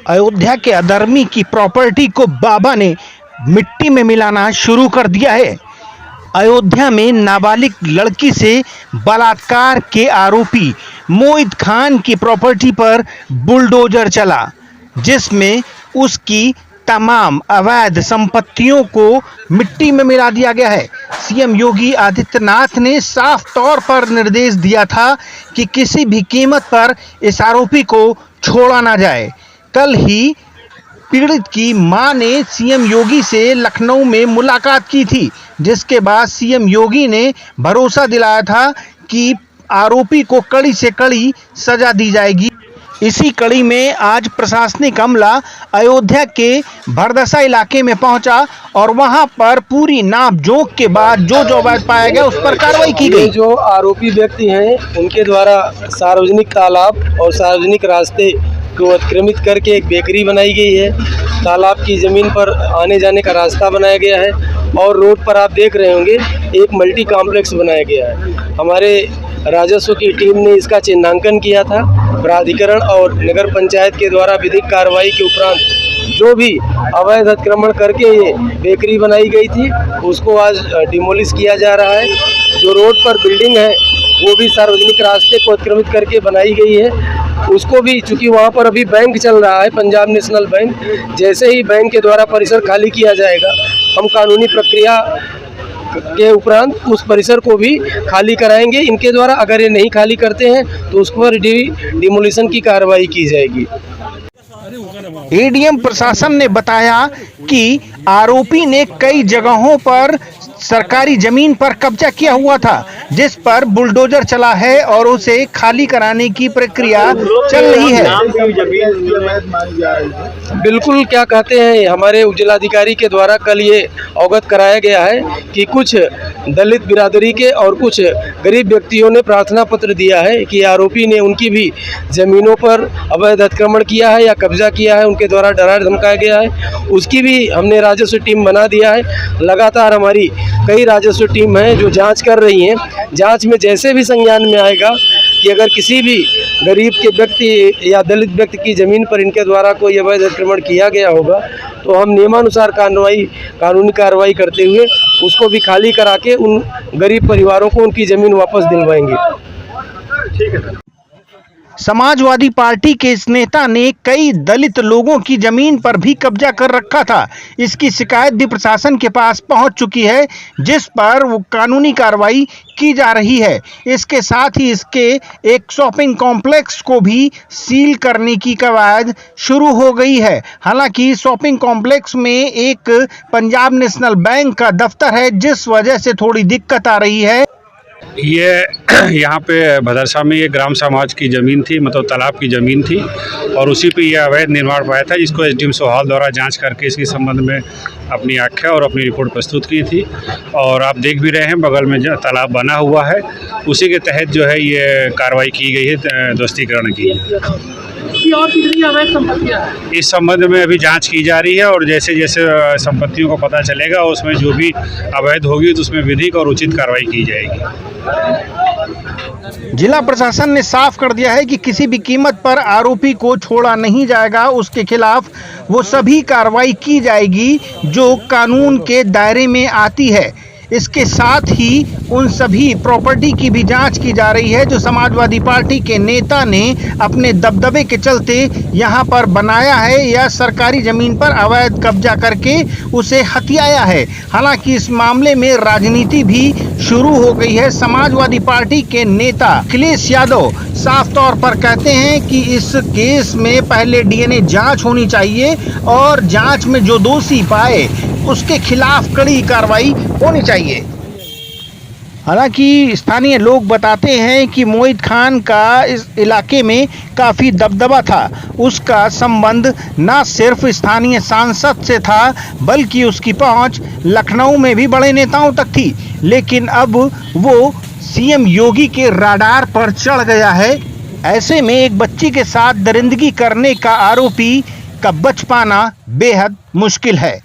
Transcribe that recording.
अयोध्या के अधर्मी की प्रॉपर्टी को बाबा ने मिट्टी में मिलाना शुरू कर दिया है। अयोध्या में नाबालिग लड़की से बलात्कार के आरोपी मोहित खान की प्रॉपर्टी पर बुलडोजर चला, जिसमें उसकी तमाम अवैध संपत्तियों को मिट्टी में मिला दिया गया है। सीएम योगी आदित्यनाथ ने साफ तौर पर निर्देश दिया था कि किसी भी कीमत पर इस आरोपी को छोड़ा ना जाए। कल ही पीड़ित की मां ने सीएम योगी से लखनऊ में मुलाकात की थी, जिसके बाद सीएम योगी ने भरोसा दिलाया था कि आरोपी को कड़ी से कड़ी सजा दी जाएगी। इसी कड़ी में आज प्रशासनिक अमला अयोध्या के भरदसा इलाके में पहुंचा और वहां पर पूरी नाप जोख के बाद जो अवैध पाया गया उस पर कार्रवाई की गई। जो आरोपी व्यक्ति हैं उनके द्वारा सार्वजनिक तालाब और सार्वजनिक रास्ते को अतिक्रमित करके एक बेकरी बनाई गई है। तालाब की ज़मीन पर आने जाने का रास्ता बनाया गया है और रोड पर आप देख रहे होंगे एक मल्टी कॉम्प्लेक्स बनाया गया है। हमारे राजस्व की टीम ने इसका चिन्हांकन किया था। प्राधिकरण और नगर पंचायत के द्वारा विधिक कार्रवाई के उपरांत जो भी अवैध अतिक्रमण करके ये बेकरी बनाई गई थी उसको आज डिमोलिश किया जा रहा है। जो रोड पर बिल्डिंग है वो भी सार्वजनिक रास्ते को अतिक्रमित करके बनाई गई है। उसको भी, चूँकि वहाँ पर अभी बैंक चल रहा है, पंजाब नेशनल बैंक, जैसे ही बैंक के द्वारा परिसर खाली किया जाएगा हम कानूनी प्रक्रिया के उपरांत उस परिसर को भी खाली कराएंगे इनके द्वारा। अगर ये नहीं खाली करते हैं तो उस पर डिमोलिशन की कार्रवाई की जाएगी। एडीएम प्रशासन ने बताया कि आरोपी ने कई जगहों पर सरकारी जमीन पर कब्जा किया हुआ था, जिस पर बुलडोजर चला है और उसे खाली कराने की प्रक्रिया चल रही है। बिल्कुल, क्या कहते हैं, हमारे उपजिलाधिकारी के द्वारा कल ये अवगत कराया गया है कि कुछ दलित बिरादरी के और कुछ गरीब व्यक्तियों ने प्रार्थना पत्र दिया है कि आरोपी ने उनकी भी ज़मीनों पर अवैध अतिक्रमण किया है या कब्जा किया है, उनके द्वारा डराया धमकाया गया है। उसकी भी हमने राजस्व टीम बना दिया है। लगातार हमारी कई राजस्व टीम हैं जो जांच कर रही हैं। जांच में जैसे भी संज्ञान में आएगा कि अगर किसी भी गरीब के व्यक्ति या दलित व्यक्ति की ज़मीन पर इनके द्वारा कोई अवैध अतिक्रमण किया गया होगा तो हम नियमानुसार कानूनी कार्रवाई करते हुए उसको भी खाली करा के उन गरीब परिवारों को उनकी ज़मीन वापस दिलवाएंगे। ठीक है। समाजवादी पार्टी के इस नेता ने कई दलित लोगों की जमीन पर भी कब्जा कर रखा था। इसकी शिकायत भी प्रशासन के पास पहुंच चुकी है, जिस पर वो कानूनी कार्रवाई की जा रही है। इसके साथ ही इसके एक शॉपिंग कॉम्प्लेक्स को भी सील करने की कवायद शुरू हो गई है। हालांकि शॉपिंग कॉम्प्लेक्स में एक पंजाब नेशनल बैंक का दफ्तर है, जिस वजह से थोड़ी दिक्कत आ रही है। ये यहाँ पे भदरसा में ये ग्राम समाज की ज़मीन थी, मतलब तालाब की ज़मीन थी और उसी पे ये अवैध निर्माण पाया था, जिसको एसडीएम सोहाल द्वारा जांच करके इसके संबंध में अपनी आख्या और अपनी रिपोर्ट प्रस्तुत की थी। और आप देख भी रहे हैं बगल में जो तालाब बना हुआ है उसी के तहत जो है ये कार्रवाई की गई है ध्वस्तीकरण की। और कितनी अवैध संपत्तियां हैं इस संबंध में अभी जांच की जा रही है और जैसे जैसे संपत्तियों को पता चलेगा उसमें जो भी अवैध होगी तो उसमें विधिक और उचित कार्रवाई की जाएगी। जिला प्रशासन ने साफ कर दिया है कि किसी भी कीमत पर आरोपी को छोड़ा नहीं जाएगा। उसके खिलाफ वो सभी कार्रवाई की जाएगी जो कानून के दायरे में आती है। इसके साथ ही उन सभी प्रॉपर्टी की भी जांच की जा रही है जो समाजवादी पार्टी के नेता ने अपने दबदबे के चलते यहां पर बनाया है या सरकारी जमीन पर अवैध कब्जा करके उसे हथियाया है। हालांकि इस मामले में राजनीति भी शुरू हो गई है। समाजवादी पार्टी के नेता अखिलेश यादव साफ तौर पर कहते हैं कि इस केस में पहले डीएनए जांच होनी चाहिए और जांच में जो दोषी पाए उसके खिलाफ कड़ी कार्रवाई होनी चाहिए। हालांकि स्थानीय लोग बताते हैं कि मोहित खान का इस इलाके में काफ़ी दबदबा था। उसका संबंध न सिर्फ स्थानीय सांसद से था बल्कि उसकी पहुंच लखनऊ में भी बड़े नेताओं तक थी। लेकिन अब वो सीएम योगी के राडार पर चढ़ गया है। ऐसे में एक बच्ची के साथ दरिंदगी करने का आरोपी का बच पाना बेहद मुश्किल है।